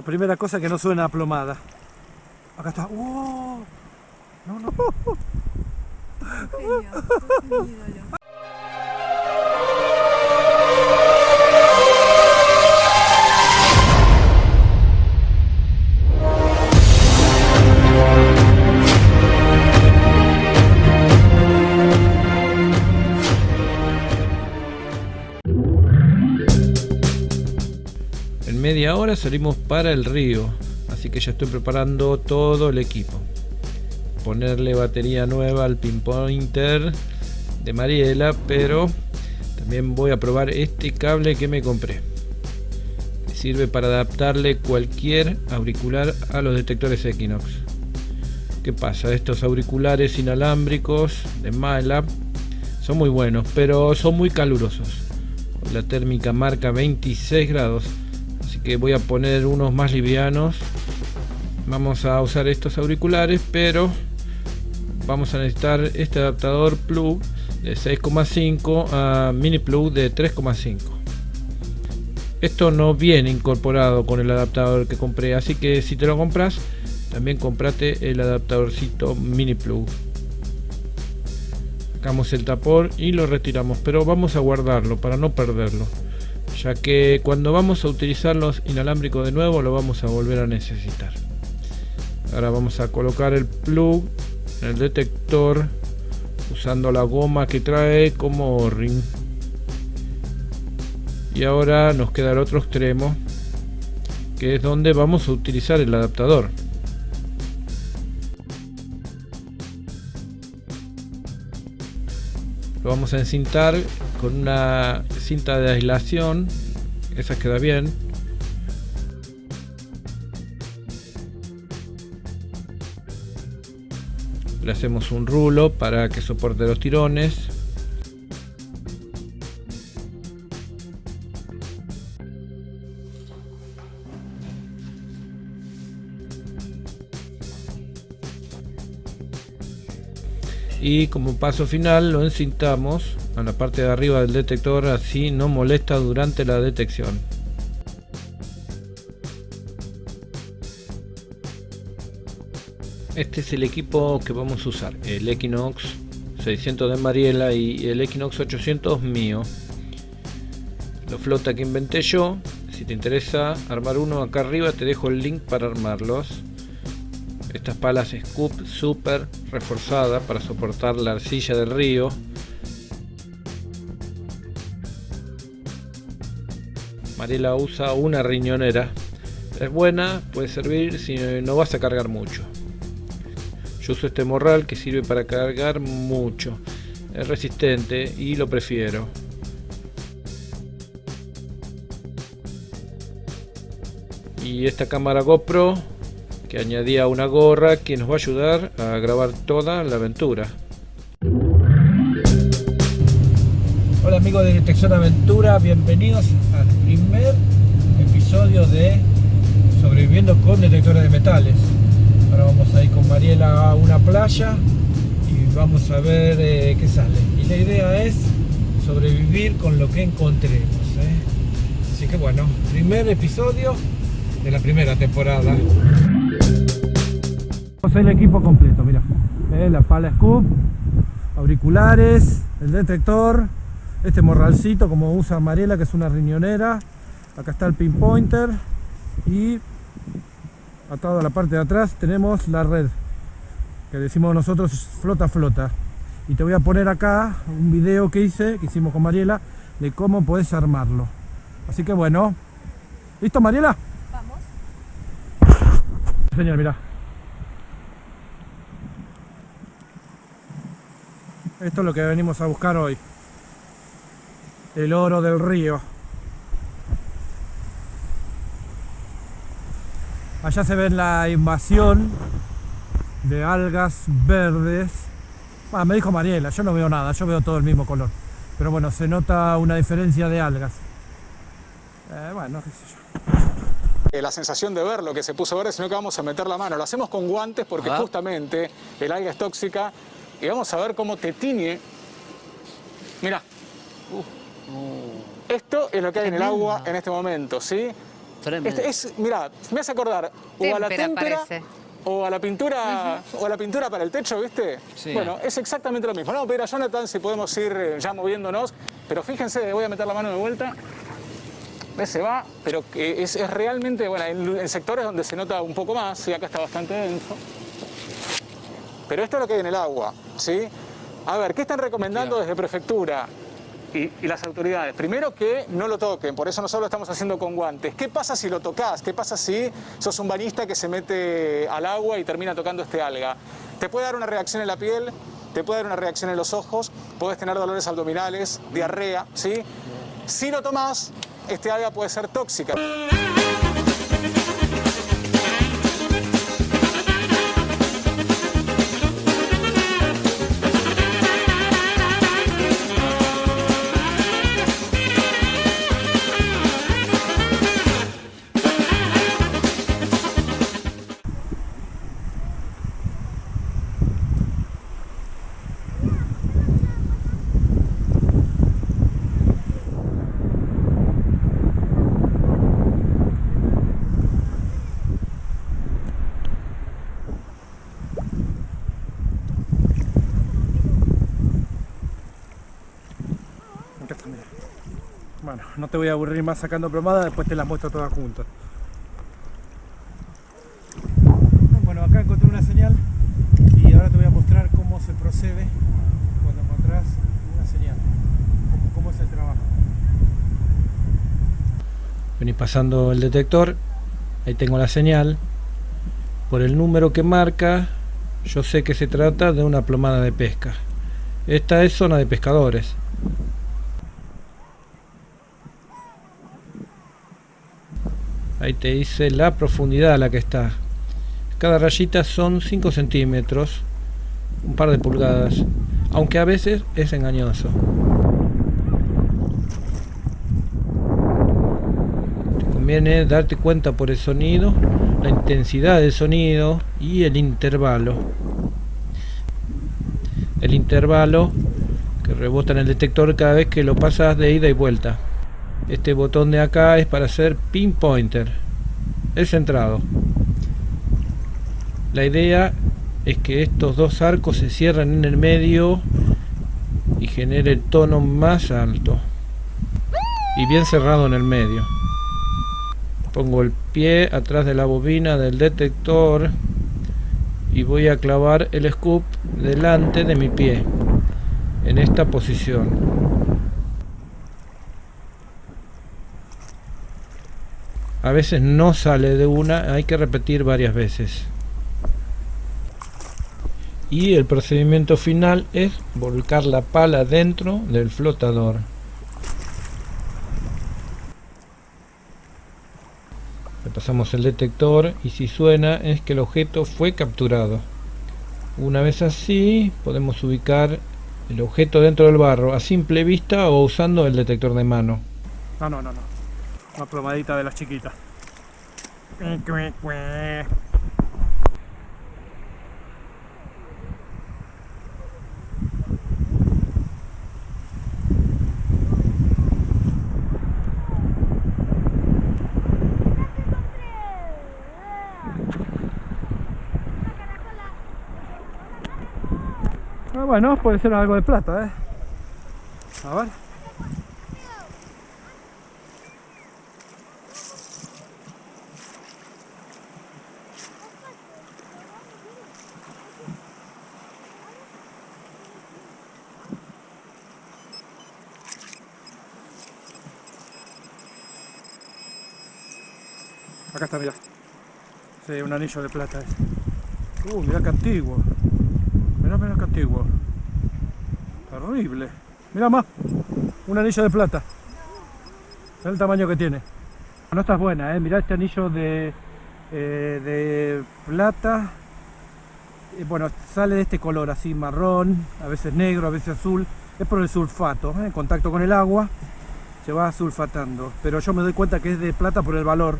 La primera cosa que no suena plomada. Acá está. ¡Wow! No, no. Genio, sos un ídolo. En media hora salimos para el río, así que ya estoy preparando todo el equipo. Ponerle batería nueva al pinpointer de Mariela, pero también voy a probar este cable que me compré. Me sirve para adaptarle cualquier auricular a los detectores Equinox. ¿Qué pasa? Estos auriculares inalámbricos de MyLab son muy buenos, pero son muy calurosos. La térmica marca 26 grados. Así que voy a poner unos más livianos. Vamos a usar estos auriculares, pero vamos a necesitar este adaptador plug de 6,5 a mini plug de 3,5. Esto no viene incorporado con el adaptador que compré, así que si te lo compras, también comprate el adaptadorcito mini plug. Sacamos el tapón y lo retiramos, pero vamos a guardarlo para no perderlo, ya que cuando vamos a utilizar los inalámbricos de nuevo lo vamos a volver a necesitar. Ahora vamos a colocar el plug en el detector usando la goma que trae como O-ring. Y ahora nos queda el otro extremo, que es donde vamos a utilizar el adaptador. Lo vamos a encintar con una cinta de aislación, esa queda bien. Le hacemos un rulo para que soporte los tirones. Y como paso final lo encintamos a la parte de arriba del detector, así no molesta durante la detección. Este es el equipo que vamos a usar, el Equinox 600 de Mariela y el Equinox 800 mío. La flota que inventé yo. Si te interesa armar uno, acá arriba te dejo el link para armarlos. Estas palas Scoop super reforzada para soportar la arcilla del río. Mariela usa una riñonera. Es buena, puede servir si no vas a cargar mucho. Yo uso este morral que sirve para cargar mucho. Es resistente y lo prefiero. Y esta cámara GoPro que añadía una gorra que nos va a ayudar a grabar toda la aventura. Hola amigos de Detección Aventura, bienvenidos al primer episodio de Sobreviviendo con Detectores de Metales. Ahora vamos a ir con Mariela a una playa y vamos a ver qué sale. Y la idea es sobrevivir con lo que encontremos, Así que bueno, primer episodio de la primera temporada. El equipo completo, mira, la pala Scoop, auriculares, el detector, este morralcito como usa Mariela, que es una riñonera. Acá está el pinpointer y atado a la parte de atrás tenemos la red que decimos nosotros flota. Y te voy a poner acá un video que hicimos con Mariela de cómo podés armarlo. Así que bueno, ¿listo Mariela? Vamos. Señor, mira. Esto es lo que venimos a buscar hoy. El oro del río. Allá se ve la invasión de algas verdes. Bueno, me dijo Mariela, yo no veo nada, yo veo todo el mismo color. Pero bueno, se nota una diferencia de algas. Bueno, qué sé yo. La sensación de ver lo que se puso verde, sino que vamos a meter la mano. Lo hacemos con guantes porque justamente el alga es tóxica. Y vamos a ver cómo te tiñe. Mirá. Esto es lo que hay en el agua en este momento, ¿sí? Tremendo. Mirá, me hace acordar o a la témpera parece. o a la pintura o a la pintura para el techo, ¿viste? Sí. Bueno, es exactamente lo mismo. Vamos a pedir a Jonathan si podemos ir ya moviéndonos, pero fíjense, voy a meter la mano de vuelta. Se va, pero es realmente, bueno, en sectores donde se nota un poco más, y acá está bastante denso. Pero esto es lo que hay en el agua, ¿sí? A ver, ¿qué están recomendando desde prefectura y las autoridades? Primero, que no lo toquen, por eso nosotros lo estamos haciendo con guantes. ¿Qué pasa si lo tocas? ¿Qué pasa si sos un bañista que se mete al agua y termina tocando este alga? Te puede dar una reacción en la piel, te puede dar una reacción en los ojos, puedes tener dolores abdominales, diarrea, ¿sí? Si lo tomás, este alga puede ser tóxica. Bueno, no te voy a aburrir más sacando plomadas, después te las muestro todas juntas. Bueno, acá encontré una señal y ahora te voy a mostrar cómo se procede cuando encontrás una señal, cómo es el trabajo. Vení pasando el detector, ahí tengo la señal. Por el número que marca, yo sé que se trata de una plomada de pesca. Esta es zona de pescadores. Ahí te dice la profundidad a la que está. Cada rayita son 5 centímetros, un par de pulgadas, aunque a veces es engañoso. Te conviene darte cuenta por el sonido, la intensidad del sonido y el intervalo. El intervalo que rebota en el detector cada vez que lo pasas de ida y vuelta. Este botón de acá es para hacer pinpointer, el centrado. La idea es que estos dos arcos se cierren en el medio y genere el tono más alto y bien cerrado en el medio. Pongo el pie atrás de la bobina del detector y voy a clavar el scoop delante de mi pie en esta posición. A veces no sale de una, hay que repetir varias veces. Y el procedimiento final es volcar la pala dentro del flotador. Le pasamos el detector y si suena es que el objeto fue capturado. Una vez así podemos ubicar el objeto dentro del barro a simple vista o usando el detector de mano. No. Una plomadita de las chiquitas. Bueno, puede ser algo de plata, A ver. Acá está, mirá. Sí, un anillo de plata ese. Mirá que antiguo. Mirá que antiguo. Terrible. Mirá más. Un anillo de plata. Mirá el tamaño que tiene. No, esta es buena, mirá este anillo de plata. Bueno, sale de este color así marrón, a veces negro, a veces azul. Es por el sulfato, en contacto con el agua se va sulfatando. Pero yo me doy cuenta que es de plata por el valor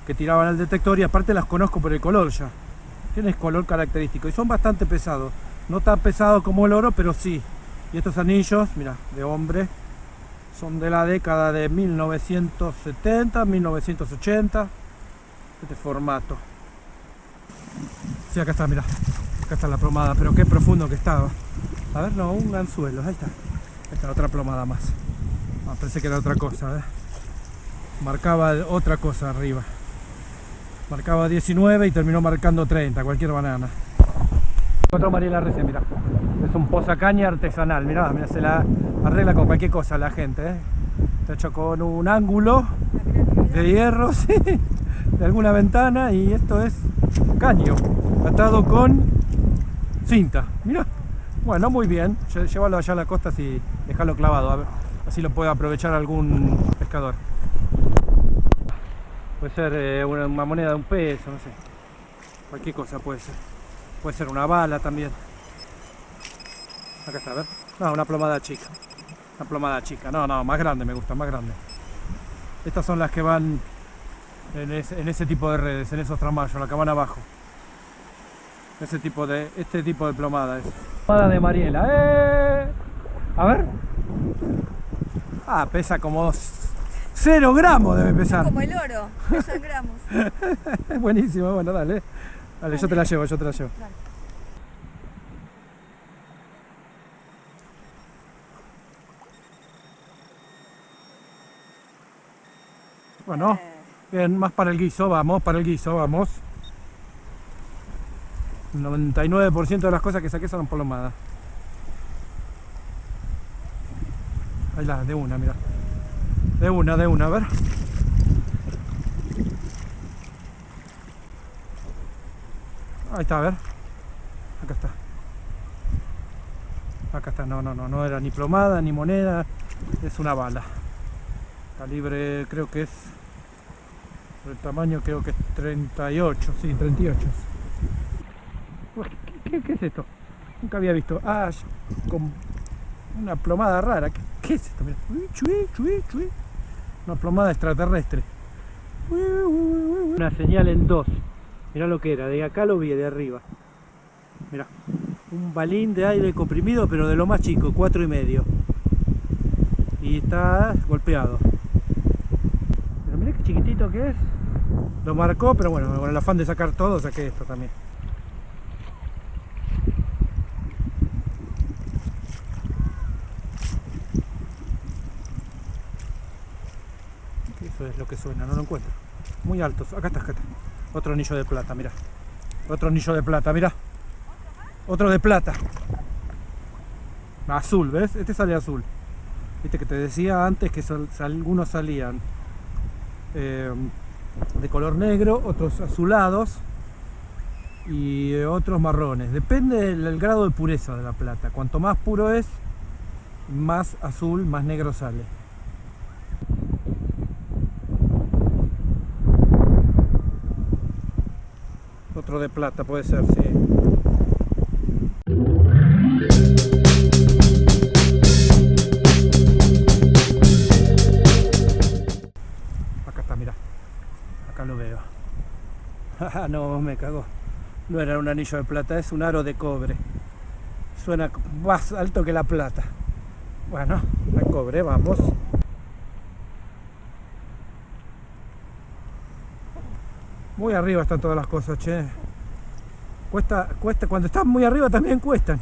que tiraban al detector y aparte las conozco por el color ya. Tiene color característico y son bastante pesados. No tan pesados como el oro, pero sí. Y estos anillos, mira, de hombre, Son de la década de 1970, 1980. Este formato. Sí, acá está, mirá. Acá está la plomada, pero qué profundo que estaba. A ver, no, un anzuelo, ahí está. Ahí está, otra plomada más. Ah, pensé que era otra cosa, Marcaba otra cosa arriba. Marcaba 19 y terminó marcando 30, cualquier banana. Otro Mariela recién, mirá. Es un posacaña artesanal, mirá, se la arregla con cualquier cosa la gente, Está hecho con un ángulo de hierro, sí, de alguna ventana, y esto es caño, atado con cinta, mirá. Bueno, muy bien, llévalo allá a la costa y dejarlo clavado, a ver, así lo puede aprovechar algún pescador. Puede ser una moneda de 1 peso, no sé, cualquier cosa puede ser. Puede ser una bala también. Acá está, a ver. No, una plomada chica. Una plomada chica. No, más grande me gusta, más grande. Estas son las que van en ese tipo de redes, en esos tramallos, las que van abajo. Este tipo de plomada es. Plomada de Mariela. A ver. Ah, pesa como 0 gramos debe pesar. Como el oro, pesan gramos. Buenísimo, bueno, dale. Dale, yo te la llevo. Dale. Bueno, bien, más para el guiso, vamos. El 99% de las cosas que saqué son plomadas. Ahí la, de una, mira. De una, a ver. Ahí está, a ver. Acá está, no era ni plomada ni moneda, es una bala. Calibre creo que es, el tamaño creo que es 38, sí, 38. ¿Qué es esto? Nunca había visto. Ah, con una plomada rara. ¿Qué es esto? Mira. Chui. Una plomada extraterrestre. Una señal en 2. Mirá lo que era, de acá lo vi, de arriba. Mirá, un balín de aire comprimido, pero de lo más chico, 4,5. Y está golpeado. Pero mirá qué chiquitito que es. Lo marcó, pero bueno, con el afán de sacar todo, saqué esto también. Eso es lo que suena, no lo encuentro. Muy altos, acá está. Otro anillo de plata, mirá. Otro de plata. Azul, ¿ves? Este sale azul. Viste que te decía antes que algunos salían de color negro, otros azulados y otros marrones. Depende del grado de pureza de la plata. Cuanto más puro es, más azul, más negro sale. Otro de plata puede ser, sí. Acá está, mira. Acá lo veo. No, me cagó. No era un anillo de plata, es un aro de cobre. Suena más alto que la plata. Bueno, el cobre, vamos. Muy arriba están todas las cosas, che. Cuesta, cuando están muy arriba también cuestan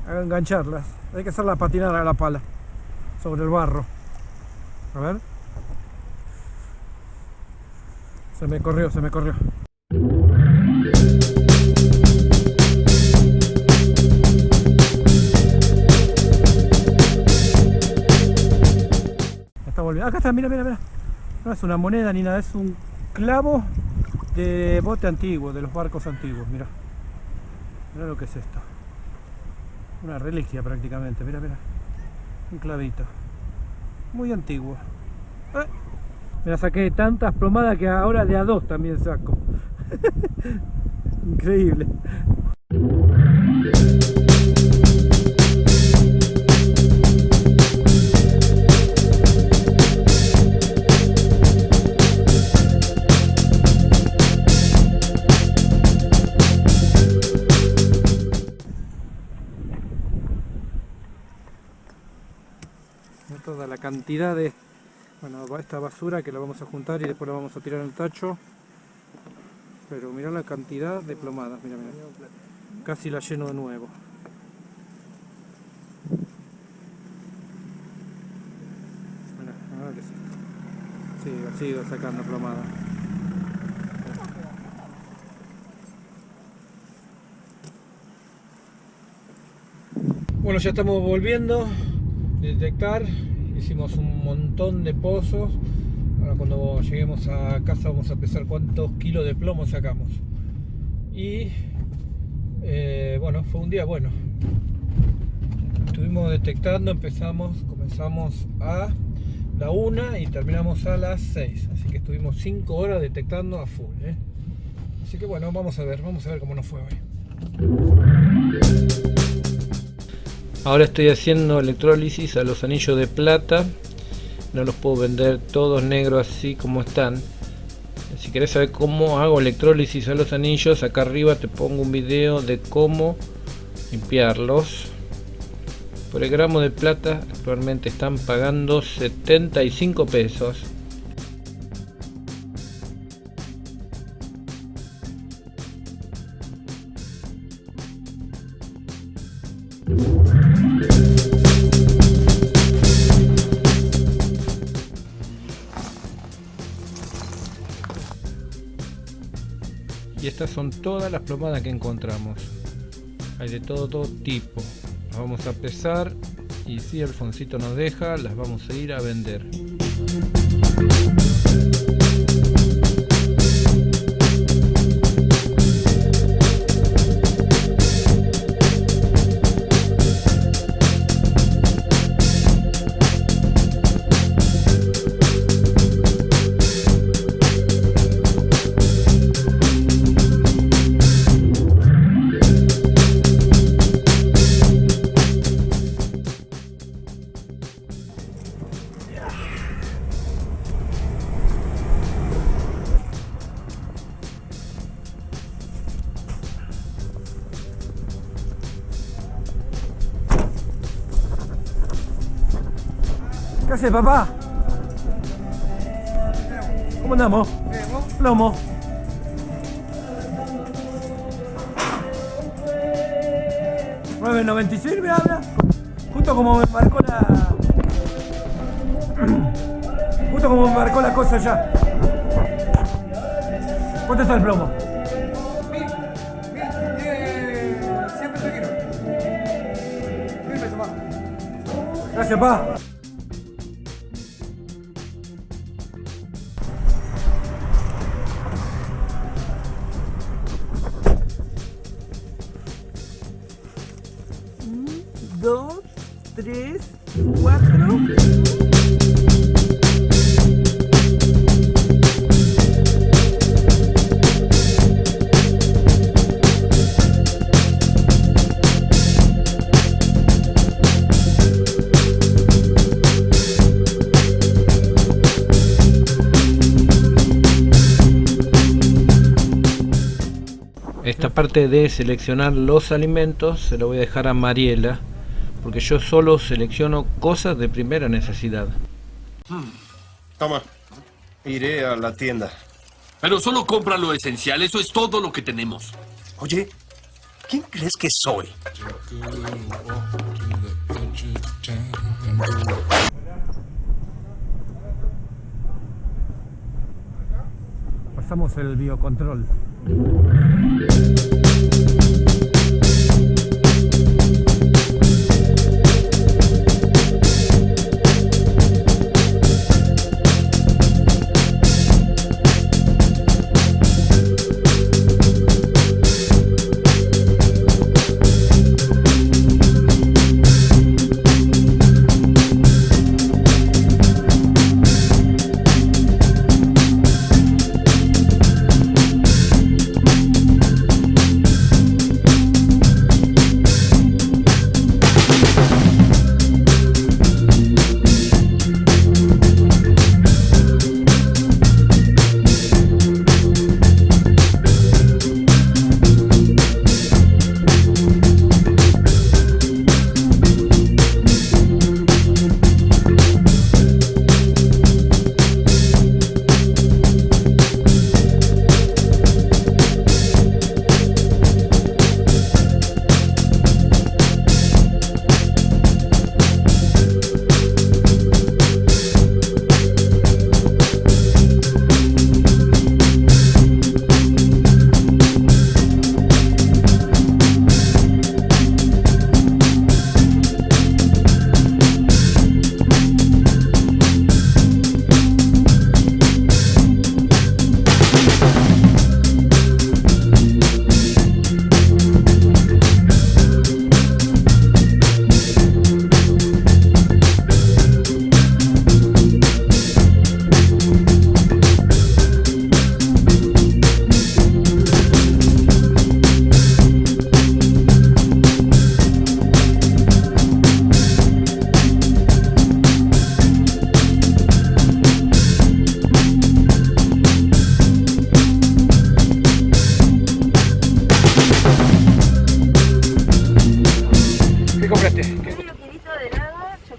a engancharlas. Hay que hacerla patinar a la pala sobre el barro. A ver. Se me corrió. Está volviendo. Acá está, mira. No es una moneda ni nada, es un clavo de bote antiguo, de los barcos antiguos. Mira lo que es esto. Una reliquia prácticamente. Mira. Un clavito. Muy antiguo. Me la saqué de tantas plomadas que ahora de a 2 también saco. Increíble. Mirá toda la cantidad de, bueno, esta basura que la vamos a juntar y después la vamos a tirar al tacho. Pero mirá la cantidad de plomadas, mirá. Casi la lleno de nuevo. Mirá, que sí. Sigo sacando plomadas. Bueno, ya estamos volviendo a detectar. Hicimos un montón de pozos. Ahora cuando lleguemos a casa vamos a pesar cuántos kilos de plomo sacamos. Y bueno, fue un día bueno. Estuvimos detectando, comenzamos a la 1 y terminamos a las 6. Así que estuvimos 5 horas detectando a full, Así que bueno, vamos a ver cómo nos fue hoy. Ahora estoy haciendo electrólisis a los anillos de plata. No los puedo vender todos negros así como están. Si querés saber cómo hago electrólisis a los anillos, acá arriba te pongo un video de cómo limpiarlos. Por el gramo de plata actualmente están pagando 75 pesos. Y estas son todas las plomadas que encontramos. Hay de todo tipo. Las vamos a pesar y si Alfonsito nos deja, las vamos a ir a vender. ¿Qué haces, papá? ¿Cómo andamos? Plomo. ¿9.96 me habla? Justo como me marcó la cosa ya. ¿Cuánto está el plomo? 100 pesos kilo. 1000 pesos más. Gracias, pa. Dos, tres, cuatro. Esta parte de seleccionar los alimentos se lo voy a dejar a Mariela, porque yo solo selecciono cosas de primera necesidad. Toma, iré a la tienda. Pero solo compra lo esencial, eso es todo lo que tenemos. Oye, ¿quién crees que soy? Pasamos el biocontrol.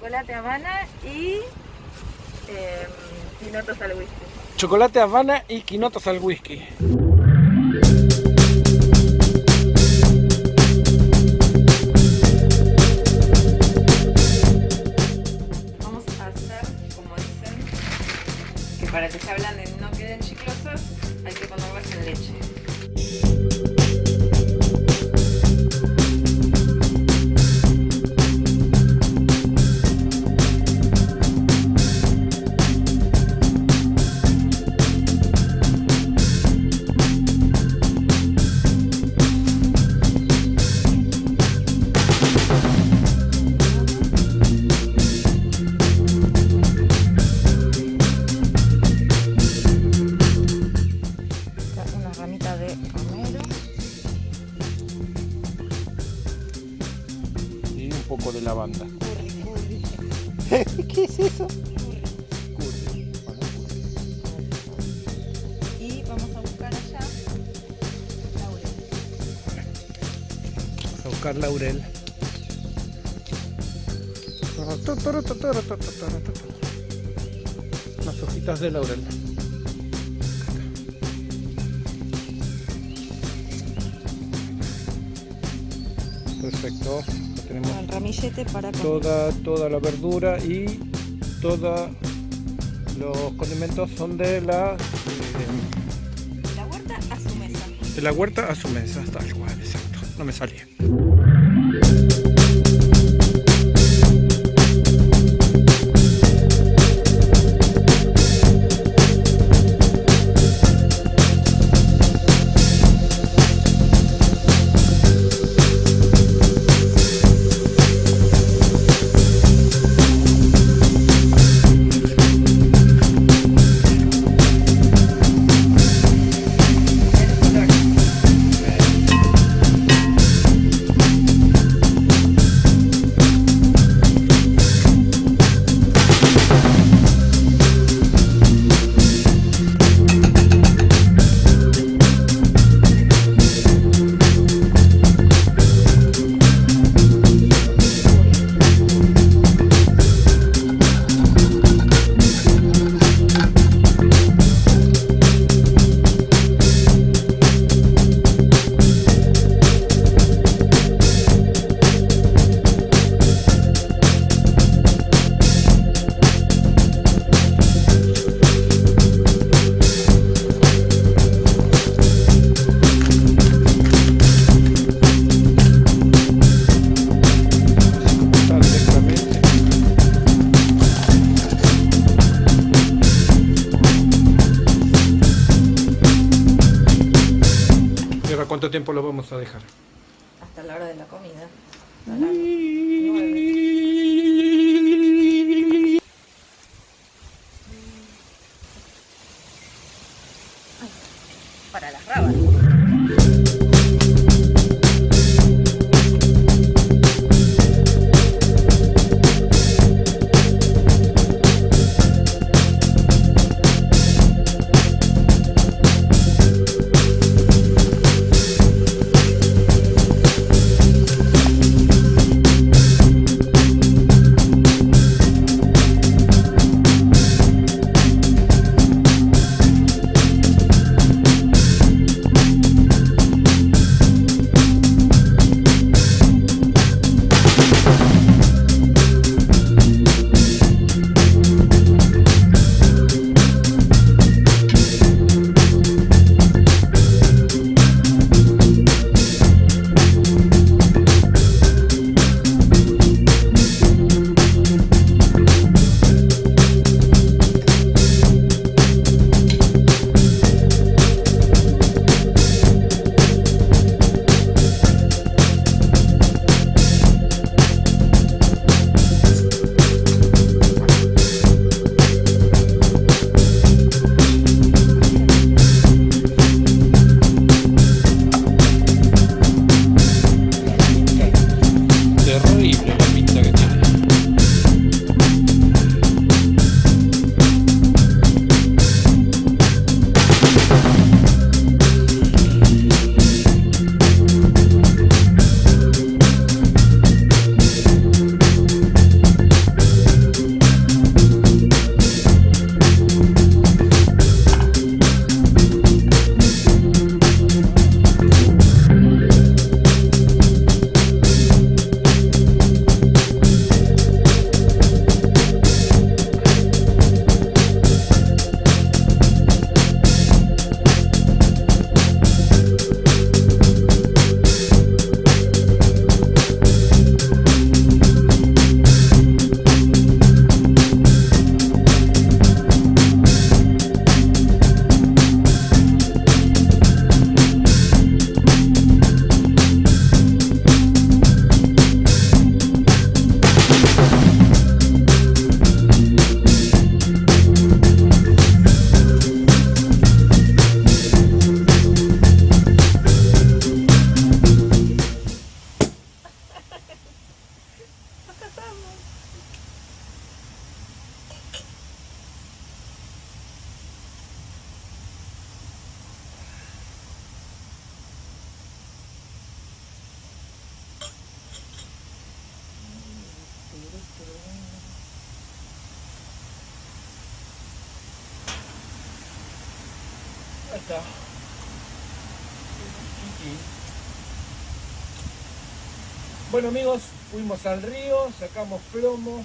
chocolate Habana y quinotos al whisky. Chocolate Habana y quinotos al whisky. Vamos a hacer, como dicen, que para que se ablanden y no queden chiclosas, hay que ponerlas en leche. Una ramita de romero. Y un poco de lavanda. ¿Qué es eso? Y vamos a buscar allá laurel. Vamos a buscar laurel. Unas hojitas de laurel. Perfecto. Ya tenemos El ramillete para comer. toda la verdura y todos los condimentos son de La huerta a su mesa. de la huerta a su mesa, tal cual, exacto. No me salía. ¿Cuánto tiempo lo vamos a dejar? Hasta la hora de la comida. Para las rabas. está. Bueno amigos, fuimos al río, sacamos plomo,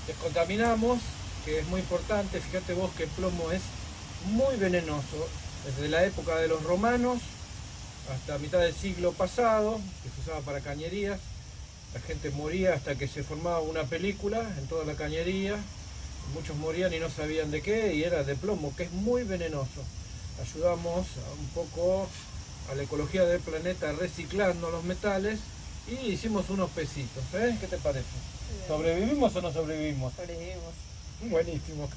descontaminamos, que es muy importante. Fíjate vos que el plomo es muy venenoso. Desde la época de los romanos hasta mitad del siglo pasado, que se usaba para cañerías. La gente moría hasta que se formaba una película en toda la cañería. Muchos morían y no sabían de qué, y era de plomo, que es muy venenoso. Ayudamos un poco a la ecología del planeta reciclando los metales y hicimos unos pesitos. ¿Qué te parece? ¿Sobrevivimos o no sobrevivimos? Sobrevivimos. Buenísimo.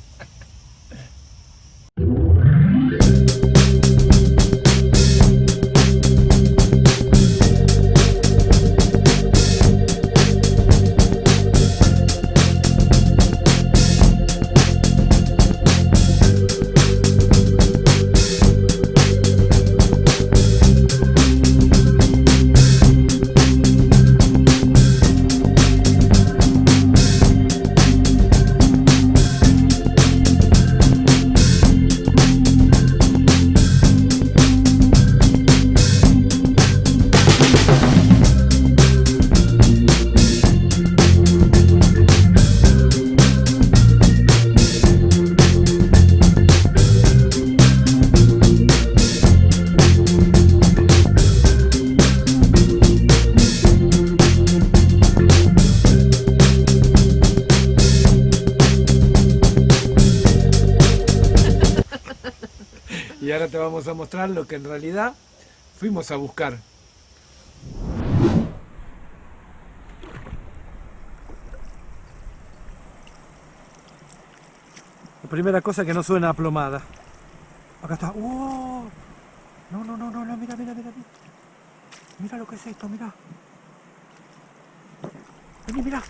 Y ahora te vamos a mostrar lo que en realidad fuimos a buscar. La primera cosa que no suena a plomada. Acá está. ¡Wow! No, no, no, no, no, mira, mira, mira. Mira lo que es esto, mira. Vení, mira.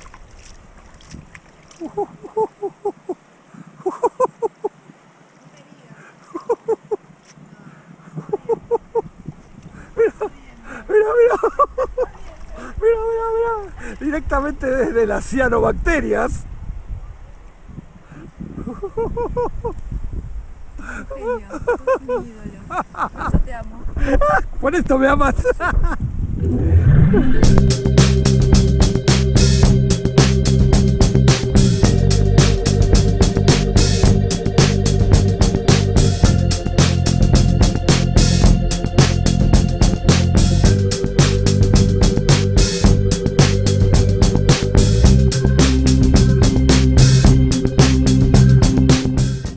Mira, directamente desde las cianobacterias. Genio, sos mi ídolo. Por eso te amo. Por esto me amas.